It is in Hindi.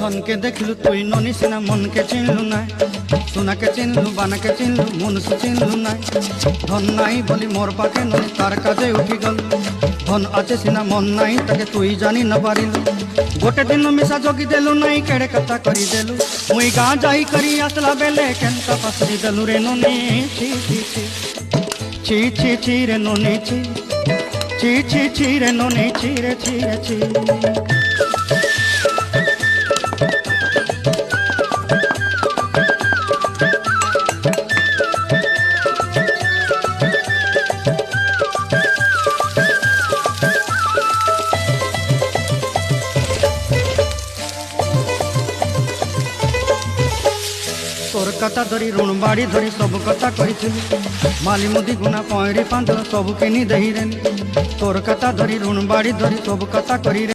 धन के देखलु तुई ननी सिना मन के चिन्हलु ना सोना के चिन्हलु बाना के चिन्हलु मनुष्य चिन्हलु ना धन नाई बोली मोर पाखे ननी तार काजे उठी गल धन आचे सिना मन नाई ताके तुई जानी न पारिलु गोटे दिन मिसा जोगी देलु नाई केड़े कथा करी देलु मुई गाँ जाई करी आसला बेले केंता पसरी देलु रे ननी छी छी छी छी छी छी रे ननी छी छी छी छी रे ननी छी रे छी रे छी तोर कथा धरी ऋण बाड़ी धरी सब कथा करी माली मुदी गुना पईरी पांद सब किनी दही रे तोर कथा धरी ऋण बाड़ी धरी सब कथा करी